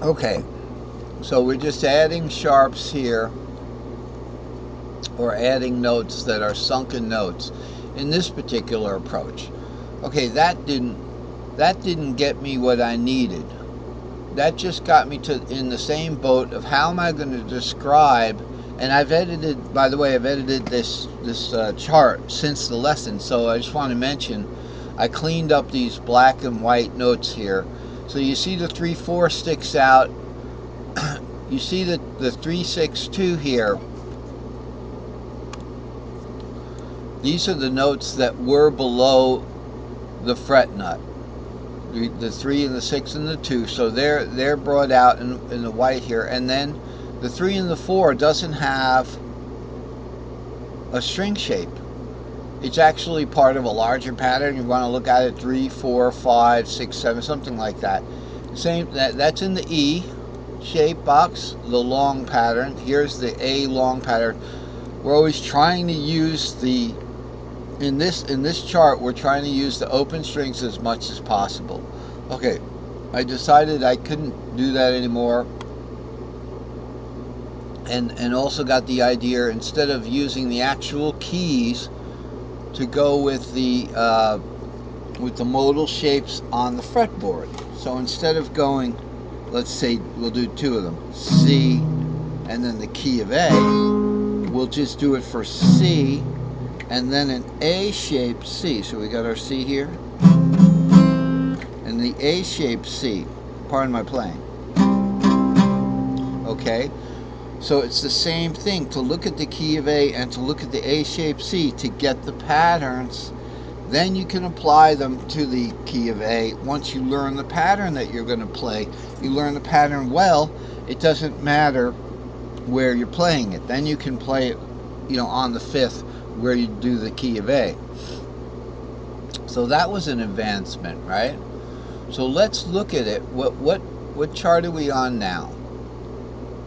Okay, so we're just adding sharps here, or adding notes that are sunken notes in this particular approach. Okay, that didn't get me what I needed. That just got me to in the same boat of how am I going to describe. And I've edited, by the way, I've edited this chart since the lesson, so I just want to mention I cleaned up these black and white notes here. So you see the 3/4 sticks out. You see the 3/6/2 here. These are the notes that were below the fret nut, the 3 and the 6 and the 2. So they're brought out in the white here, and then the 3 and the 4 doesn't have a string shape. It's actually part of a larger pattern. You want to look at it 3, 4, 5, 6, 7, something like that. Same that's in the E shape box, the long pattern. Here's the A long pattern. We're always trying to use the in this chart, we're trying to use the open strings as much as possible. Okay, I decided I couldn't do that anymore, and also got the idea, instead of using the actual keys to go with the modal shapes on the fretboard. So instead of going, let's say we'll do 2 of them, C and then the key of A, we'll just do it for C and then an A-shaped C. So we got our C here, and the A-shaped C. Pardon my playing. Okay, so it's the same thing to look at the key of A and to look at the A-shaped C to get the patterns. Then you can apply them to the key of A. Once you learn the pattern that you're going to play, you learn the pattern well, it doesn't matter where you're playing it. Then you can play it, on the 5th where you do the key of A. So that was an advancement, right? So let's look at it. What chart are we on now?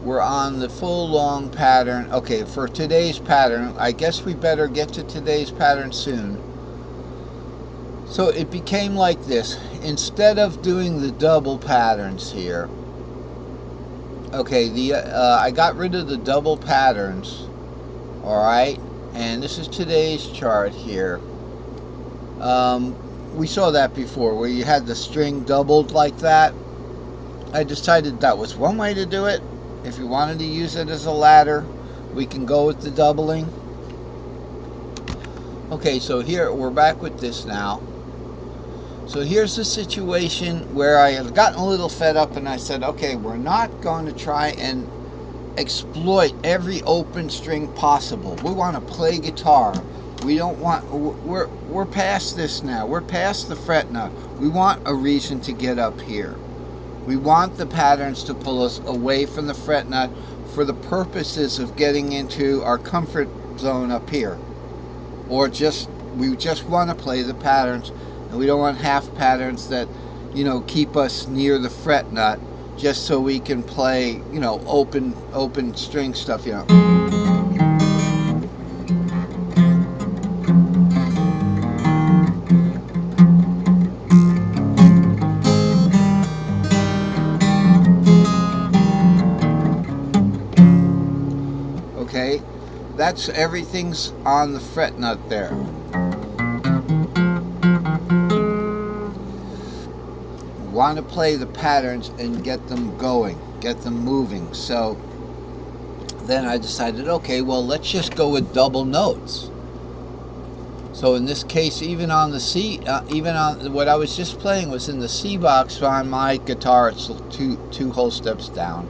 We're on the full long pattern. Okay, for today's pattern, I guess we better get to today's pattern soon. So it became like this. Instead of doing the double patterns here, okay, I got rid of the double patterns, all right, and this is today's chart here. We saw that before, where you had the string doubled like that. I decided that was one way to do it. If you wanted to use it as a ladder, we can go with the doubling. Okay, so here we're back with this now. So here's the situation where I have gotten a little fed up, and I said, okay, we're not going to try and exploit every open string possible. We want to play guitar. We don't want, we're past this now. We're past the fret nut. We want a reason to get up here. We want the patterns to pull us away from the fret nut for the purposes of getting into our comfort zone up here. Or we just want to play the patterns, and we don't want half patterns that, keep us near the fret nut, just so we can play, open string stuff, Okay, that's everything's on the fret nut there. Want to play the patterns and get them going, get them moving. So then I decided, okay, well, let's just go with double notes. So in this case, even on the C, even on what I was just playing was in the C box on my guitar. It's two whole steps down.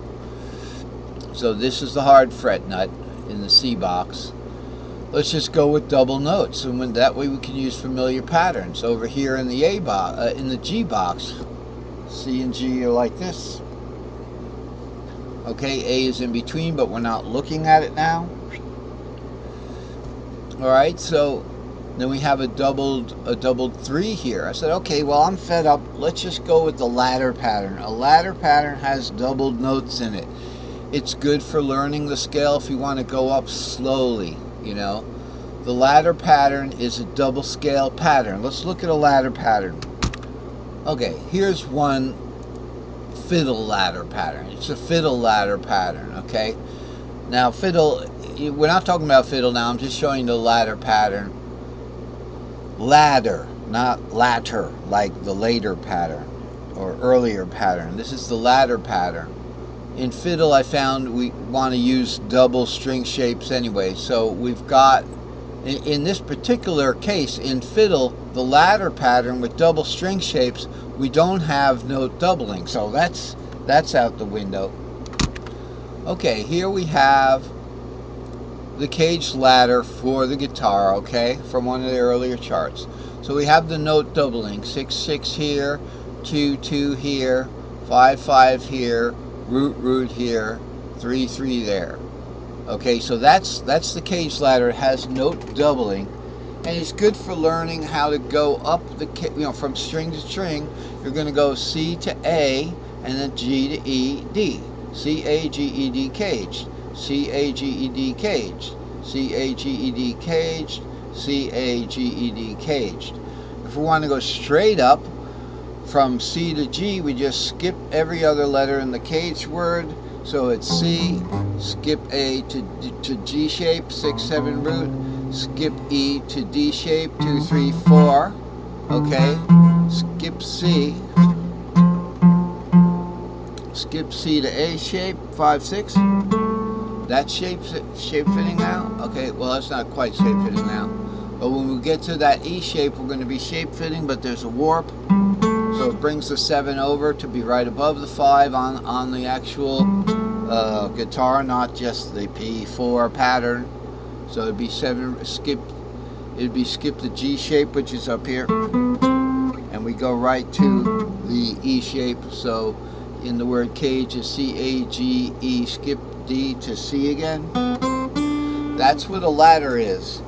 So this is the hard fret nut in the C box. Let's just go with double notes, and that way we can use familiar patterns. Over here in the A box, in the G box, C and G are like this. Okay, A is in between, but we're not looking at it now. All right, so then we have a doubled 3 here. I said, okay, well, I'm fed up. Let's just go with the ladder pattern. A ladder pattern has doubled notes in it. It's good for learning the scale if you want to go up slowly, The ladder pattern is a double scale pattern. Let's look at a ladder pattern. Okay, here's one fiddle ladder pattern. It's a fiddle ladder pattern, okay? Now fiddle, we're not talking about fiddle now, I'm just showing the ladder pattern. Ladder, not latter, like the later pattern or earlier pattern. This is the ladder pattern. In fiddle, I found we want to use double string shapes anyway, so we've got, in this particular case, in fiddle, the ladder pattern with double string shapes, we don't have note doubling, so that's out the window. Okay, here we have the caged ladder for the guitar, okay, from one of the earlier charts. So we have the note doubling, 6 6 here, 2 2 here, 5 5 here, root root here, 3 3 there. Okay, so that's the caged ladder. It has note doubling, and it's good for learning how to go up the, from string to string. You're going to go C to A and then G to E, D. C A G E D caged, C A G E D caged, C A G E D caged, C A G E D caged. If we want to go straight up from C to G, we just skip every other letter in the caged word. So it's C, skip A to G shape, 6 7 root, skip E to D shape, 2 3 4. Okay, skip C. Skip C to A shape, 5 6. That shape fitting now. Okay, well that's not quite shape fitting now. But when we get to that E shape, we're going to be shape fitting, but there's a warp. So it brings the 7 over to be right above the 5 on the actual guitar, not just the P4 pattern. So it'd be 7 skip. It'd be skip the G shape, which is up here, and we go right to the E shape. So in the word cage is C A G E, skip D to C again. That's what a ladder is.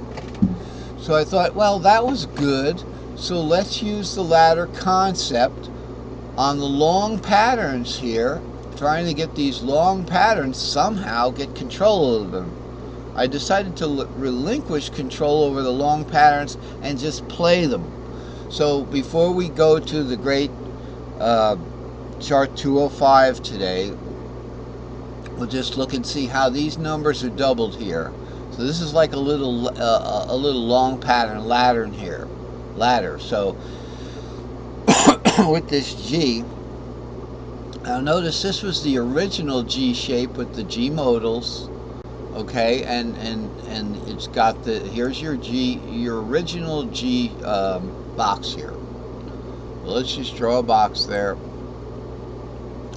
So I thought, well, that was good. So let's use the ladder concept on the long patterns here, trying to get these long patterns, somehow get control over them. I decided to relinquish control over the long patterns and just play them. So before we go to the great chart 205 today, we'll just look and see how these numbers are doubled here. So this is like a little long pattern ladder here. So with this G, now notice this was the original G shape with the G modals, okay, and it's got the, here's your G, your original G box here. Well, let's just draw a box there.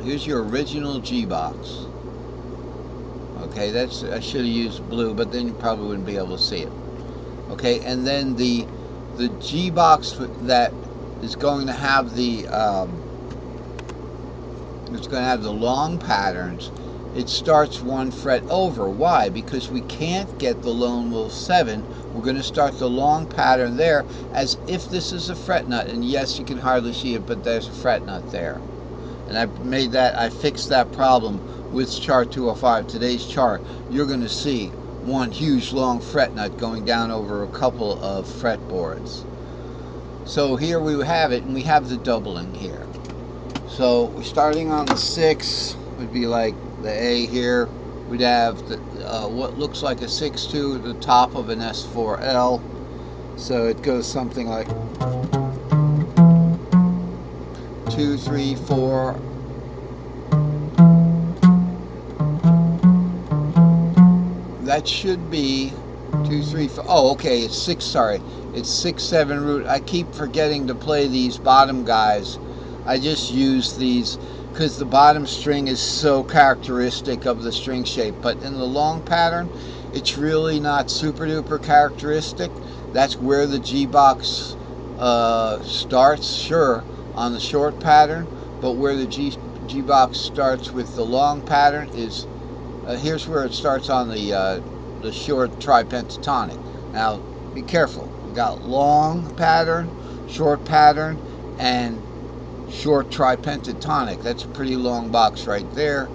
Here's your original G box. Okay, that's, I should have used blue, but then you probably wouldn't be able to see it. Okay, and then the G box that is going to have the long patterns, it starts 1 fret over. Why? Because we can't get the lone wolf 7. We're going to start the long pattern there as if this is a fret nut, and yes, you can hardly see it, but there's a fret nut there. And I fixed that problem with chart 205. Today's chart, you're going to see one huge long fret nut going down over a couple of fretboards. So here we have it, and we have the doubling here. So we're starting on the 6, would be like the A here. We'd have the, what looks like a 6-2 at the top of an S4L. So it goes something like 2 3 4. That should be 2 3 4. Oh, okay, it's 6. Sorry, it's 6 7 root. I keep forgetting to play these bottom guys. I just use these because the bottom string is so characteristic of the string shape. But in the long pattern, it's really not super duper characteristic. That's where the G box starts, sure, on the short pattern, but where the G box starts with the long pattern is here's where it starts on the short tripentatonic. Now be careful. We got long pattern, short pattern, and short tripentatonic. That's a pretty long box right there.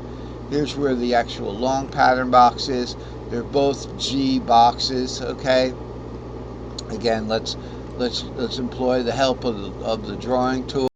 Here's where the actual long pattern box is. They're both G boxes. Okay. Again, let's employ the help of the drawing tool.